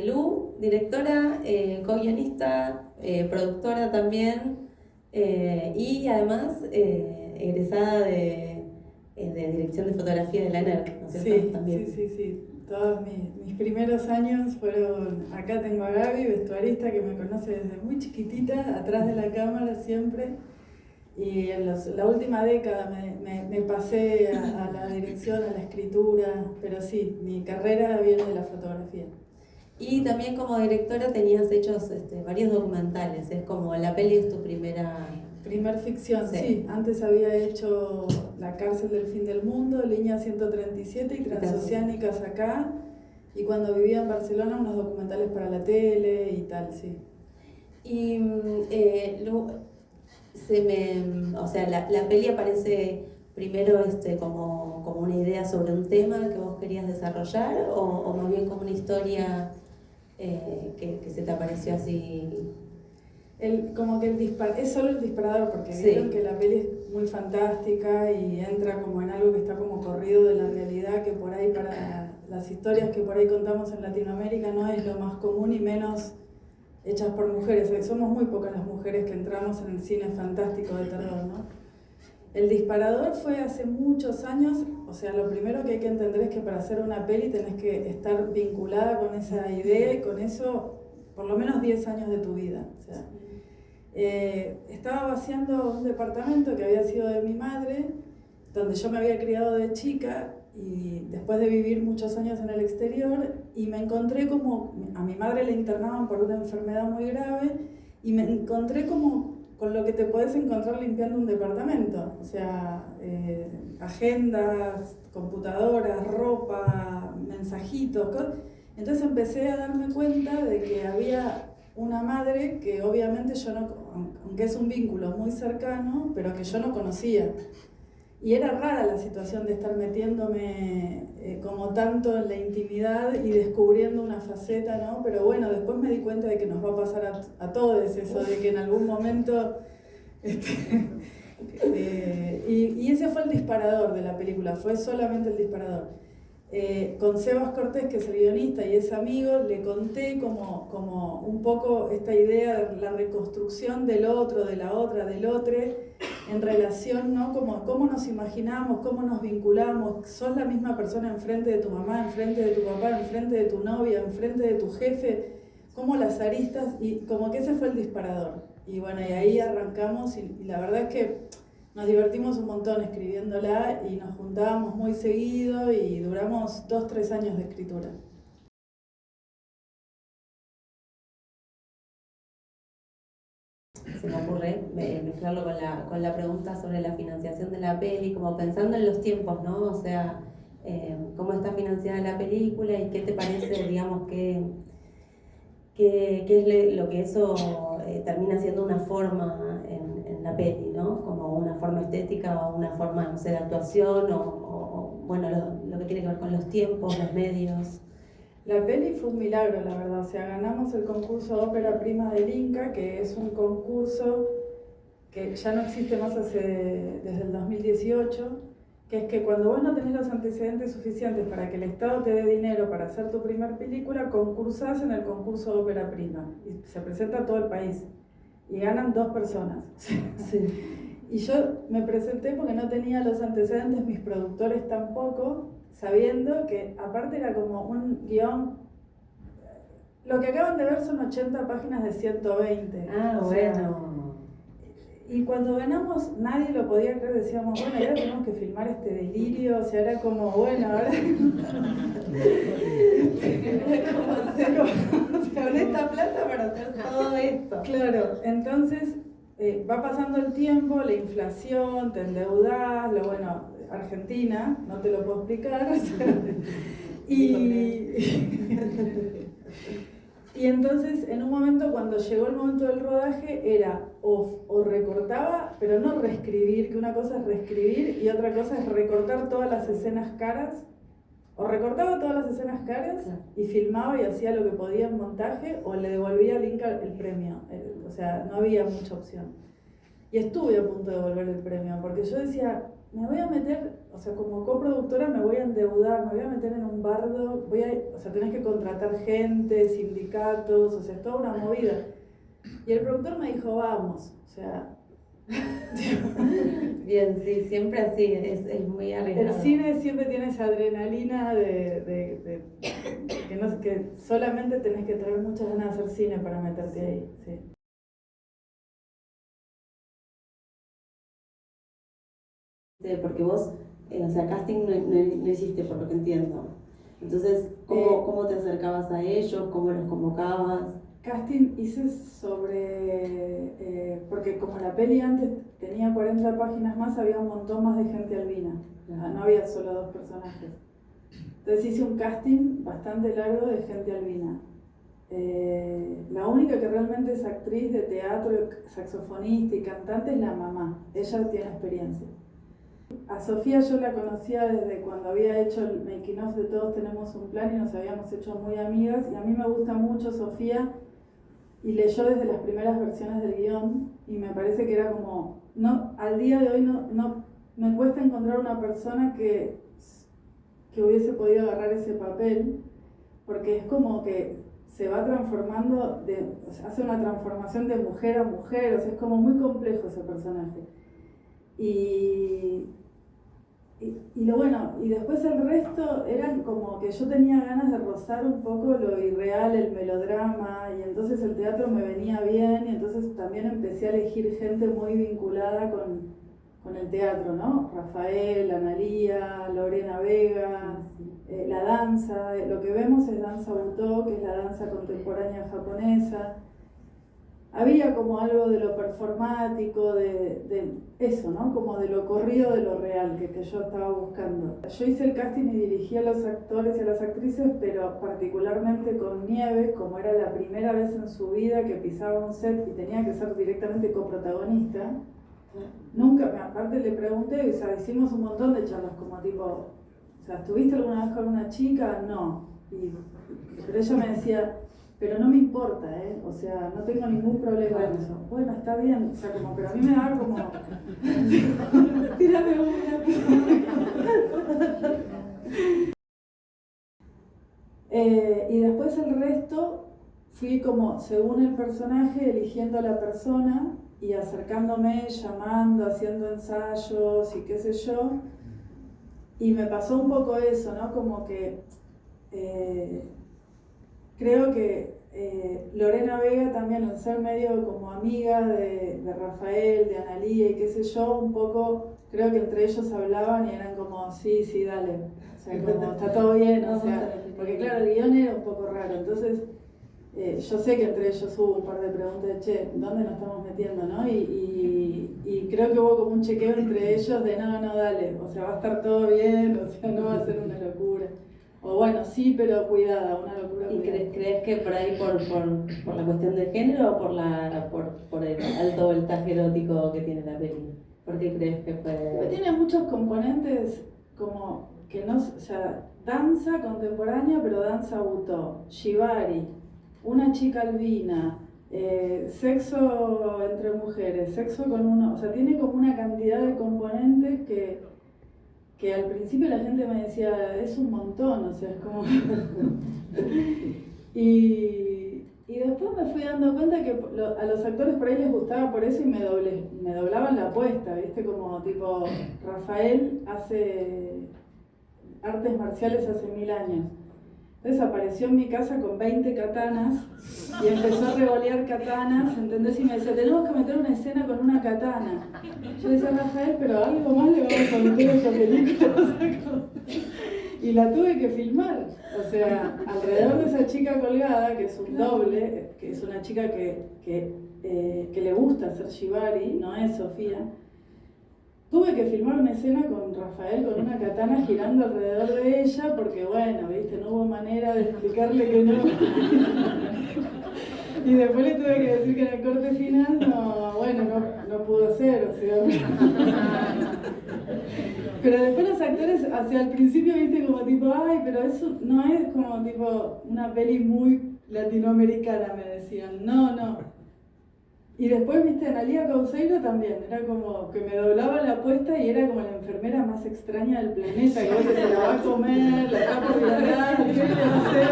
Lu, directora, co-guionista, productora también, y además egresada de dirección de fotografía de la ENER, ¿no es cierto? Sí, También. sí. Todos mis primeros años fueron, acá tengo a Gaby, vestuarista, que me conoce desde muy chiquitita, atrás de la cámara siempre. Y en la última década me pasé a la dirección, a la escritura, pero sí, mi carrera viene de la fotografía. Y también como directora tenías hechos varios documentales, es como la peli es tu primera... Primer ficción, sí. Antes había hecho La cárcel del fin del mundo, Línea 137 y Transoceánicas acá. Y cuando vivía en Barcelona, unos documentales para la tele y tal, sí. Y o sea, la peli aparece primero como una idea sobre un tema que vos querías desarrollar, o más bien como una historia que se te apareció así. Como que es solo el disparador, porque vieron que la peli es muy fantástica y entra como en algo que está como corrido de la realidad, que por ahí para las historias que por ahí contamos en Latinoamérica no es lo más común y menos hechas por mujeres. Somos muy pocas las mujeres que entramos en el cine fantástico de terror, ¿no? El disparador fue hace muchos años. O sea, lo primero que hay que entender es que para hacer una peli tenés que estar vinculada con esa idea y con eso por lo menos 10 años de tu vida. O sea, estaba vaciando un departamento que había sido de mi madre, donde yo me había criado de chica, y después de vivir muchos años en el exterior, y me encontré como, a mi madre le internaban por una enfermedad muy grave, y me encontré como con lo que te podés encontrar limpiando un departamento, o sea, agendas, computadoras, ropa, mensajitos, entonces empecé a darme cuenta de que había una madre que obviamente yo no, aunque es un vínculo muy cercano, pero que yo no conocía. Y era rara la situación de estar metiéndome como tanto en la intimidad y descubriendo una faceta, ¿no? Pero bueno, después me di cuenta de que nos va a pasar a todos eso, de que en algún momento... y ese fue el disparador de la película, fue solamente el disparador. Con Sebas Cortés, que es el guionista y es amigo, le conté como un poco esta idea de la reconstrucción del otro, de la otra, del otro, en relación, ¿no? Como cómo nos imaginamos, cómo nos vinculamos. Sos la misma persona enfrente de tu mamá, enfrente de tu papá, enfrente de tu novia, enfrente de tu jefe, como las aristas, y como que ese fue el disparador. Y bueno, y ahí arrancamos, y la verdad es que nos divertimos un montón escribiéndola y nos juntábamos muy seguido y duramos 2-3 años de escritura. Se me ocurre mezclarlo con la pregunta sobre la financiación de la peli, como pensando en los tiempos, ¿no? O sea, cómo está financiada la película y qué te parece, digamos, qué es lo que eso termina siendo una forma en la peli, ¿no? Como una forma estética o una forma, no sé, de actuación o bueno, lo que tiene que ver con los tiempos, los medios. La peli fue un milagro, la verdad. O sea, ganamos el concurso Ópera Prima del Inca, que es un concurso que ya no existe más desde el 2018, que es que cuando vos no tenés los antecedentes suficientes para que el Estado te dé dinero para hacer tu primer película, concursás en el concurso Ópera Prima. Y se presenta a todo el país. Y ganan 2 personas. Sí. Y yo me presenté porque no tenía los antecedentes, mis productores tampoco, sabiendo que aparte era como un guión. Lo que acaban de ver son 80 páginas de 120. Ah, bueno. Y cuando ganamos nadie lo podía creer, decíamos, bueno, ahora tenemos que filmar este delirio, o sea, era como, bueno, ahora... con esta plata para hacer todo esto. Claro, entonces va pasando el tiempo, la inflación, te endeudás, bueno, Argentina, no te lo puedo explicar, o sea, y entonces en un momento cuando llegó el momento del rodaje era o recortaba, pero no reescribir, que una cosa es reescribir y otra cosa es recortar todas las escenas caras, o recortaba todas las escenas caras y filmaba y hacía lo que podía en montaje, o le devolvía al Inca el premio, o sea, no había mucha opción. Y estuve a punto de devolver el premio, porque yo decía, me voy a meter, o sea, como coproductora me voy a endeudar, me voy a meter en un bardo, o sea, tenés que contratar gente, sindicatos, o sea, es toda una movida. Y el productor me dijo, vamos, o sea... Bien, sí, siempre así, es muy arriesgado. El cine siempre tiene esa adrenalina que solamente tenés que tener muchas ganas de hacer cine para meterte ahí, sí. Porque vos, o sea, casting no hiciste, por lo que entiendo. Entonces, ¿cómo te acercabas a ellos? ¿Cómo los convocabas? Casting hice porque como la peli antes tenía 40 páginas más, había un montón más de gente albina. No había solo 2 personajes. Entonces hice un casting bastante largo de gente albina. La única que realmente es actriz de teatro, saxofonista y cantante es la mamá. Ella tiene experiencia. A Sofía yo la conocía desde cuando había hecho el making of de Todos Tenemos un Plan y nos habíamos hecho muy amigas, y a mí me gusta mucho Sofía y leyó desde las primeras versiones del guión y me parece que era como, no, al día de hoy no me cuesta encontrar una persona que hubiese podido agarrar ese papel, porque es como que se va transformando, o sea, hace una transformación de mujer a mujer, o sea, es como muy complejo ese personaje. Y lo bueno, y después el resto eran como que yo tenía ganas de rozar un poco lo irreal, el melodrama, y entonces el teatro me venía bien, y entonces también empecé a elegir gente muy vinculada con el teatro, ¿no? Rafael, Analía, Lorena Vega, la danza, lo que vemos es danza Butô, que es la danza contemporánea japonesa. Había como algo de lo performático, de eso, ¿no? Como de lo corrido de lo real que yo estaba buscando. Yo hice el casting y dirigí a los actores y a las actrices, pero particularmente con Nieves, como era la primera vez en su vida que pisaba un set y tenía que ser directamente coprotagonista. Nunca, aparte le pregunté, o sea, hicimos un montón de charlas como tipo, o sea, ¿estuviste alguna vez con una chica? No. Pero ella me decía, pero no me importa, o sea, no tengo ningún problema con eso. Bueno, está bien, o sea, como, pero a mí me da como... Tírame una. Y después el resto fui como, según el personaje, eligiendo a la persona y acercándome, llamando, haciendo ensayos y qué sé yo. Y me pasó un poco eso, ¿no? Como que... creo que Lorena Vega también, al ser medio como amiga de Rafael, de Analía y qué sé yo, un poco creo que entre ellos hablaban y eran como, sí, dale, o sea, como está todo bien, o sea, porque claro, el guión era un poco raro, entonces yo sé que entre ellos hubo un par de preguntas de, che, ¿dónde nos estamos metiendo, no? Y creo que hubo como un chequeo entre ellos de, no, dale, o sea, va a estar todo bien, o sea, no va a ser una locura. O bueno, sí, pero cuidada, una locura. ¿Y crees que por ahí, por la cuestión de género o por el alto voltaje erótico que tiene la peli? ¿Por qué crees que fue...? Porque tiene muchos componentes como que no, o sea, danza contemporánea, pero danza Butô, shibari, una chica albina, sexo entre mujeres, sexo con uno, o sea, tiene como una cantidad de componentes que al principio la gente me decía, es un montón, o sea, es como... y después me fui dando cuenta que a los actores por ahí les gustaba por eso y me doblaban la apuesta, ¿viste? Como tipo, Rafael hace artes marciales hace 1000 años. Entonces apareció en mi casa con 20 katanas y empezó a revolear katanas, ¿entendés? Y me decía, tenemos que meter una escena con una katana. Yo decía, Rafael, pero algo más le vamos a meter a esta película. Y la tuve que filmar. O sea, alrededor de esa chica colgada, que es un doble, que es una chica que le gusta hacer shibari, no es Sofía, tuve que filmar una escena con Rafael con una katana girando alrededor de ella porque, bueno, viste, no hubo manera de explicarle que no. Y después le tuve que decir que en el corte final no pudo ser, o sea. Pero después los actores, hacia el principio, viste, como tipo, ay, pero eso no es como tipo una peli muy latinoamericana, me decían. No. Y después, viste, Analía Causeiro también, era como que me doblaba la apuesta y era como la enfermera más extraña del planeta, que vos se la va a comer, la está por violar, ¿qué le va a hacer?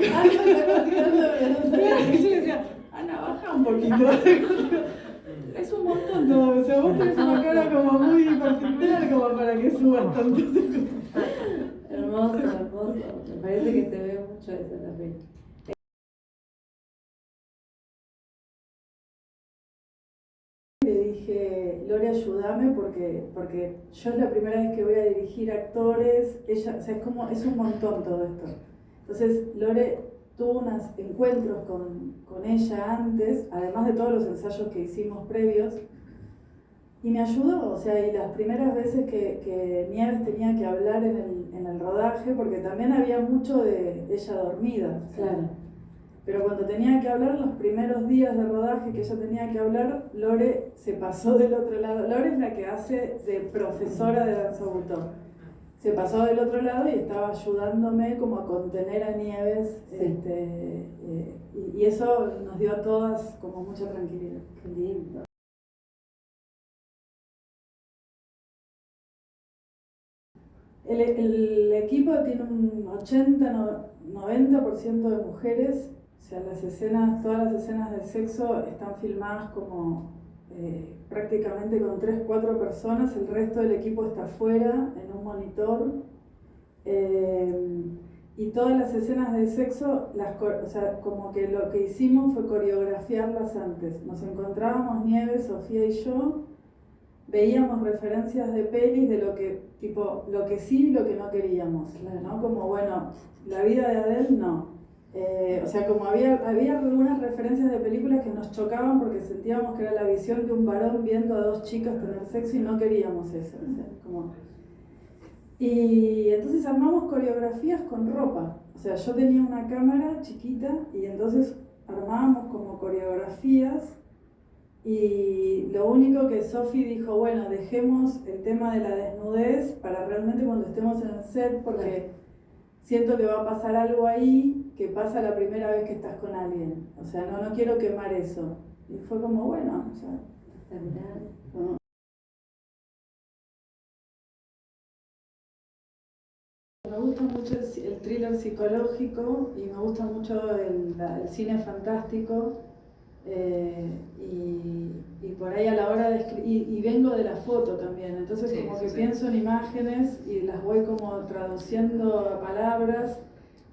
Ana está cocinando, y yo decía, Ana, baja un poquito. Es un montón todo, o sea, vos tenés una cara como muy particular como para que subas tanto. Hermoso, hermoso. Me parece que se ve mucho eso en la peli. Le dije, Lore, ayúdame porque yo es la primera vez que voy a dirigir actores, ella, o sea, es un montón todo esto. Entonces, Lore tuvo unos encuentros con ella antes, además de todos los ensayos que hicimos previos, y me ayudó, o sea, y las primeras veces que Nieves tenía que hablar en el rodaje, porque también había mucho de ella dormida. Claro. Pero cuando tenía que hablar, los primeros días de rodaje que ella tenía que hablar, Lore se pasó del otro lado. Lore es la que hace de profesora de danza butó. Se pasó del otro lado y estaba ayudándome como a contener a Nieves. Sí. Y eso nos dio a todas como mucha tranquilidad. Qué lindo. El equipo tiene un 80-90% de mujeres. O sea, todas las escenas de sexo están filmadas como prácticamente con 3-4 personas, el resto del equipo está afuera en un monitor. Y todas las escenas de sexo, o sea, como que lo que hicimos fue coreografiarlas antes. Nos encontrábamos, Nieves, Sofía y yo, veíamos referencias de pelis de lo que sí y lo que no queríamos, ¿no? Como, bueno, la vida de Adele no. O sea, como había algunas referencias de películas que nos chocaban porque sentíamos que era la visión de un varón viendo a dos chicas tener sexo y no queríamos eso. O sea, Y entonces armamos coreografías con ropa. O sea, yo tenía una cámara chiquita y entonces armábamos como coreografías. Y lo único que Sofi dijo, bueno, dejemos el tema de la desnudez para realmente cuando estemos en el set, porque siento que va a pasar algo ahí que pasa la primera vez que estás con alguien. O sea, no quiero quemar eso. Y fue como, bueno, o sea, no. Me gusta mucho el thriller psicológico y me gusta mucho el cine fantástico. Y por ahí a la hora de escribir, y vengo de la foto también, entonces como que pienso en imágenes y las voy como traduciendo a palabras,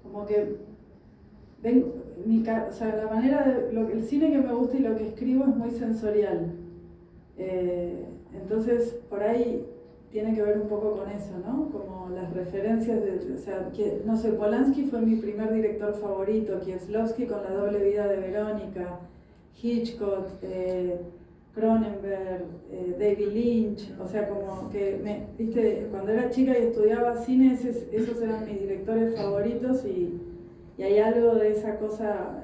como que o sea, la manera de el cine que me gusta y lo que escribo es muy sensorial. Entonces por ahí tiene que ver un poco con eso, ¿no? Como las referencias o sea, no sé, Polanski fue mi primer director favorito, Kieslowski con La doble vida de Verónica, Hitchcock, Cronenberg, David Lynch, o sea, como que, viste, cuando era chica y estudiaba cine, esos eran mis directores favoritos y hay algo de esa cosa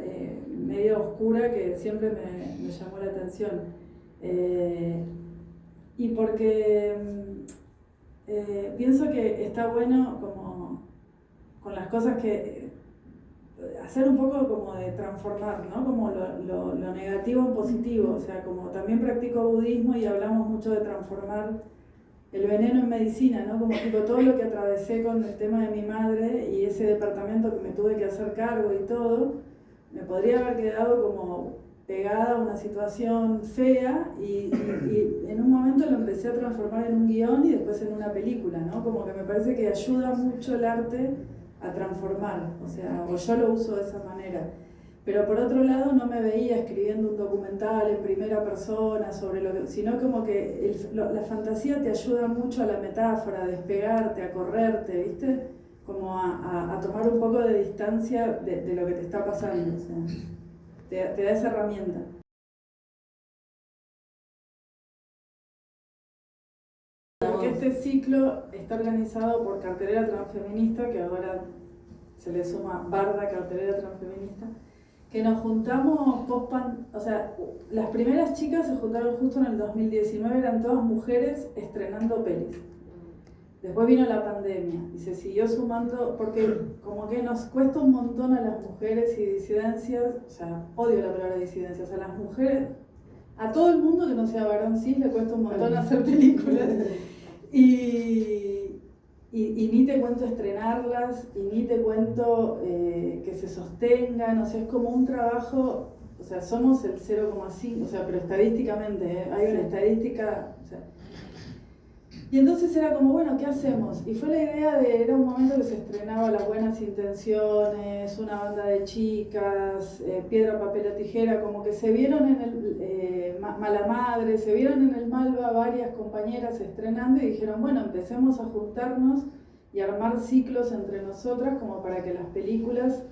medio oscura que siempre me llamó la atención. Y porque pienso que está bueno como con las cosas que hacer un poco como de transformar, ¿no? Como lo negativo en positivo, o sea, como también practico budismo y hablamos mucho de transformar el veneno en medicina, ¿no? Como tipo todo lo que atravesé con el tema de mi madre y ese departamento que me tuve que hacer cargo y todo, me podría haber quedado como pegada a una situación fea y en un momento lo empecé a transformar en un guión y después en una película, ¿no? Como que me parece que ayuda mucho el arte a transformar, o sea, o yo lo uso de esa manera. Pero por otro lado no me veía escribiendo un documental en primera persona sobre lo que, sino como que la fantasía te ayuda mucho a la metáfora, a despegarte, a correrte, ¿viste? Como a tomar un poco de distancia de lo que te está pasando, o sea, te da esa herramienta. Porque este ciclo está organizado por Cartelera Transfeminista, que ahora se le suma Barda, Cartelera Transfeminista, que nos juntamos o sea, las primeras chicas se juntaron justo en el 2019, eran todas mujeres estrenando pelis. Después vino la pandemia y se siguió sumando, porque como que nos cuesta un montón a las mujeres y disidencias, o sea, odio la palabra disidencias, a las mujeres, a todo el mundo que no sea varón cis le cuesta un montón hacer películas. Y ni te cuento estrenarlas, y ni te cuento que se sostengan, o sea, es como un trabajo, o sea, somos el 0,5, o sea, pero estadísticamente, hay una estadística, o sea. Y entonces era como, bueno, ¿qué hacemos? Y fue la idea era un momento que se estrenaba Las Buenas Intenciones, Una Banda de Chicas, Piedra, Papel o Tijera, como que se vieron en el Mala Madre, se vieron en el Malva varias compañeras estrenando y dijeron, bueno, empecemos a juntarnos y armar ciclos entre nosotras como para que las películas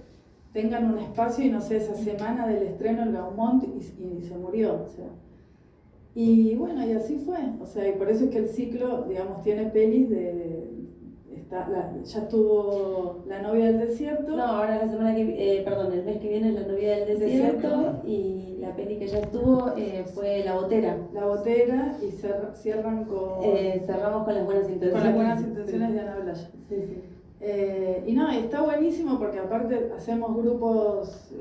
tengan un espacio y no sé, esa semana del estreno en Gaumont y se murió, o sea. Y bueno, y así fue, o sea, y por eso es que el ciclo, digamos, tiene pelis ya estuvo La Novia del Desierto. No, ahora el mes que viene es La Novia del Desierto y la peli que ya estuvo fue La Botera. La Botera y cierran con... cerramos con Las Buenas Intenciones. Con Las Buenas Intenciones de Ana Blaya. Sí, sí. Y no, está buenísimo porque aparte hacemos grupos...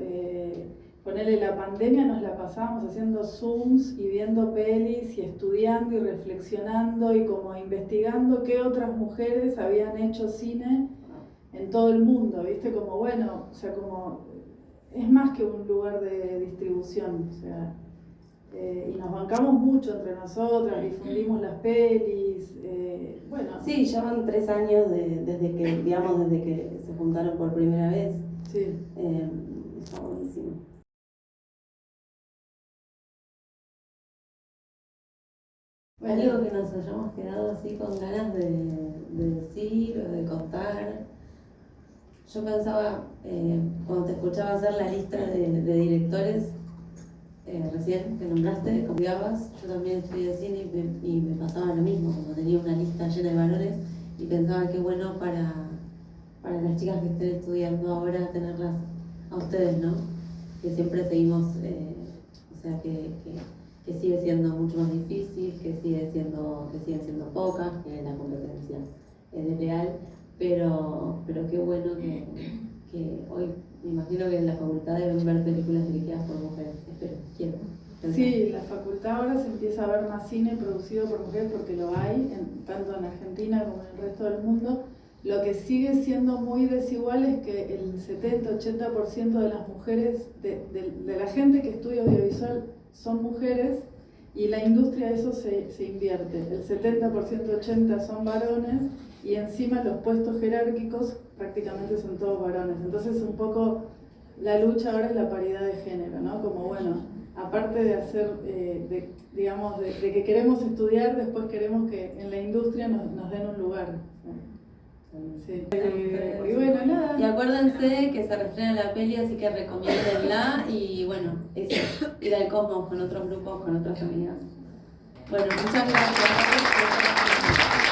Ponele la pandemia, nos la pasábamos haciendo Zooms y viendo pelis y estudiando y reflexionando y como investigando qué otras mujeres habían hecho cine en todo el mundo, ¿viste? Como bueno, o sea, como es más que un lugar de distribución, o sea, y nos bancamos mucho entre nosotras, difundimos las pelis, bueno. Sí, ya van 3 años desde que se juntaron por primera vez. Sí. Está buenísimo. Algo que nos hayamos quedado así con ganas de decir o de contar. Yo pensaba, cuando te escuchaba hacer la lista de directores, recién que nombraste, copiabas, yo también estudié cine y me pasaba lo mismo, cuando tenía una lista llena de varones y pensaba qué bueno para las chicas que estén estudiando ahora tenerlas a ustedes, ¿no? Que siempre seguimos, o sea, que sigue siendo mucho más difícil, que siguen siendo pocas, que la competencia es desleal, pero qué bueno que hoy, me imagino que en la facultad deben ver películas dirigidas por mujeres, quiero. Sí, la facultad ahora se empieza a ver más cine producido por mujeres porque lo hay, tanto en Argentina como en el resto del mundo. Lo que sigue siendo muy desigual es que el 70-80% de las mujeres, de la gente que estudia audiovisual, son mujeres y la industria eso se invierte. El 70%-80% son varones y encima los puestos jerárquicos prácticamente son todos varones. Entonces un poco la lucha ahora es la paridad de género, ¿no? Como bueno, aparte de hacer, de que queremos estudiar, después queremos que en la industria nos den un lugar. Sí. Y bueno, nada. Y acuérdense que se reestrena la peli, así que recomiéndenla y bueno, eso, ir al Cosmos con otros grupos, con otras amigas. Bueno, muchas gracias.